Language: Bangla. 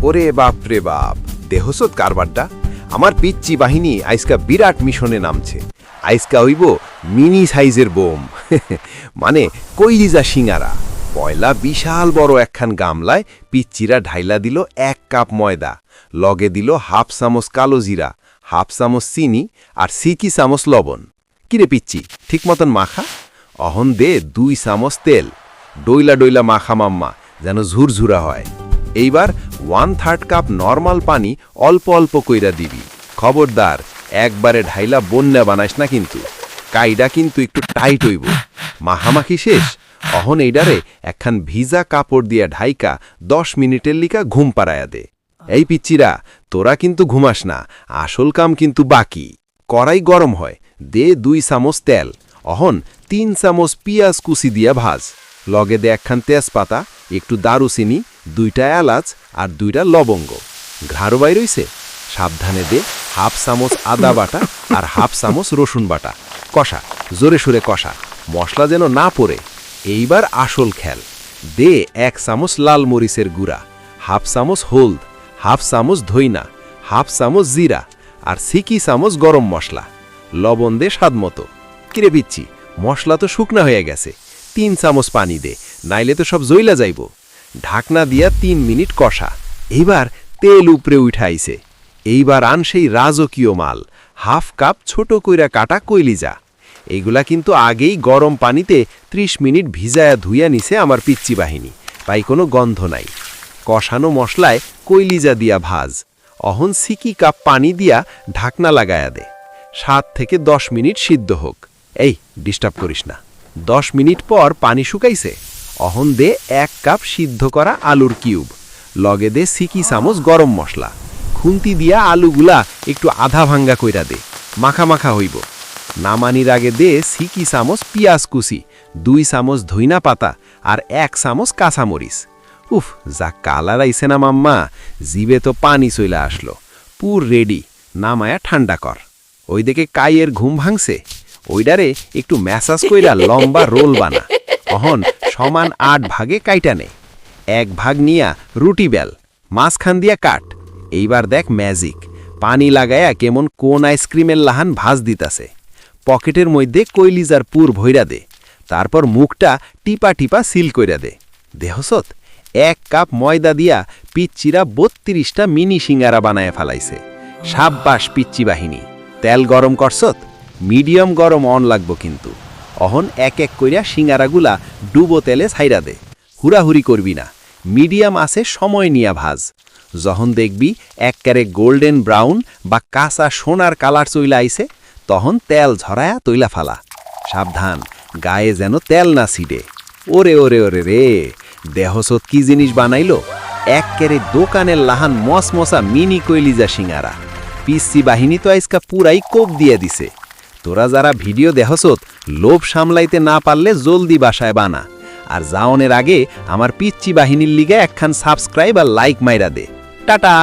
ওরে বাপ রে বাপ, দেহসত কারবারটা। আমার পিচ্চি বাহিনী আইসকা বিরাট মিশনে নামছে। আইসকা হইব মিনি সাইজের বোম মানে কইরিজা সিঙ্গারা। পয়লা বিশাল বড় একখান গামলায় পিচ্চিরা ঢাইলা দিল 1 কাপ ময়দা, লগে দিল হাফ চামচ কালো জিরা, হাফ চামচ চিনি আর সিকি চামচ লবণ। কিরে পিচ্চি, ঠিক মতন মাখা। অহন দে 2 চামচ তেল, ডইলা ডইলা মাখা মাম্মা, যেন ঝুরঝুরা হয়। এইবার 1/3 কাপ নরমাল পানি অল্প অল্প কইরা দিবি। খবরদার একবারে ঢাইলা বন্যা বানাইস না কিন্তু। কাইডা কিন্তু একটু টাইট হইব। মাখামাখি শেষ, অহন এইডারে একখান ভিজা কাপড় দিয়া ঢাইকা 10 মিনিটের লিকা ঘুম পাড়ায়া দে। এই পিচ্চিরা, তোরা কিন্তু ঘুমাস না, আসল কাম কিন্তু বাকি। কড়াই গরম হয়, দে 2 চামচ তেল, অহন 3 চামচ পিঁয়াজ কুচি দিয়া ভাজ। লগে দে একখান তেজপাতা, একটু দারুচিনি, 2টা এলাচ আর 2টা লবঙ্গ। ঘাড়ো বাইর হইছে? সাবধানে দে হাফ চামচ আদা বাটা আর হাফ চামচ রসুন বাটা। কষা, জোরে সুরে কষা, মশলা যেন না পড়ে। এইবার আসল খেল। দে 1 চামচ লাল মরিচের গুঁড়া, হাফ চামচ হলদ, হাফ চামচ ধইনা, হাফ চামচ জিরা আর সিকি চামচ গরম মশলা। লবণ দে স্বাদ মতো। কিরে পিচ্ছি, মশলা তো শুকনা হয়ে গেছে। 3 চামচ পানি দে, নাইলে তো সব জইলা যাইব। ঢাকনা দিয়া 3 মিনিট কষা। এইবার তেল উপরে উঠাইছে। এইবার আন সেই রাজকীয় মাল, হাফ কাপ ছোট কইরা কাটা কইলিজা। এইগুলা কিন্তু আগেই গরম পানিতে 30 মিনিট ভিজায়া ধুইয়া নিছে আমার পিচ্চি বাহিনী, তাই কোনো গন্ধ নাই। কষানো মশলায় কইলিজা দিয়া ভাজ। অহন সিকি কাপ পানি দিয়া ঢাকনা লাগায়া দে। 7 থেকে 10 মিনিট সিদ্ধ হোক। এই ডিস্টার্ব করিস না। 10 মিনিট পর পানি শুকাইছে। অহন দে 1 কাপ সিদ্ধ করা আলুর কিউব, লগে দে সিকি চামচ গরম মশলা। খুন্তি দিয়া আলুগুলা একটু আধা ভাঙ্গা কইরা দে, মাখা মাখা হইব। নামানির আগে দে সিকি চামচ পিঁয়াজ কুচি, 2 চামচ ধইনা পাতা আর 1 চামচ কাঁচামরিচ। উফ, যা কালার আইছে না মাম্মা, জিবে তো পানি চইলা আসলো। পুর রেডি, নামায়া ঠান্ডা কর। ওই দিকে কাইয়ের ঘুম ভাঙছে, ওইডারে একটু ম্যাসাজ কইরা লম্বা রোল বানা। অহন সমান 8 ভাগে কাইটা নে। 1 ভাগ নিয়া রুটি বেল, মাঝখান দিয়া কাট। এইবার দেখ ম্যাজিক, পানি লাগায়া কেমন কোন আইসক্রিমের লাহান ভাজ দিতাছে। পকেটের মধ্যে কইলিজার পুর ভইরা দে, তারপর মুখটা টিপা টিপা সিল কইরা দে। দেহসত 1 কাপ ময়দা দিয়া পিচ্চিরা 32টা মিনি সিঙ্গারা বানায় ফেলাইছে। সাব্বাস পিচ্চি বাহিনী। তেল গরম করছত? মিডিয়াম গরম অন লাগবো কিন্তু। অহন 1 1 কইরা সিঙ্গারাগুলা ডুবো তেলে ছাইরা দে। হুড়াহুড়ি করবি না, মিডিয়াম আছে সময় নিয়া ভাজ। যখন দেখবি একবারে গোল্ডেন ব্রাউন বা কাঁচা সোনার কালার চইলা আইছে, তখন তেল ঝরায়া তৈলা ফালা। সাবধান, গায়ে যেন তেল না ছিড়ে। ওরে ওরে ওরে রে, দেহসত কি জিনিস বানাইলো! একবারে দোকানের লাহান মসমসা মিনি কইলিজা সিঙ্গারা। পিচ্চি বাহিনী তো আজকা পুরাই কোপ দিয়ে দিছে। তোরা যারা ভিডিও দেহসত, লোভ সামলাইতে না পারলে জলদি বাসায় বানা। আর যাওনের আগে আমার পিচ্চি বাহিনীর লিগে একখান সাবস্ক্রাইব আর লাইক মাইরা দে। টাটা।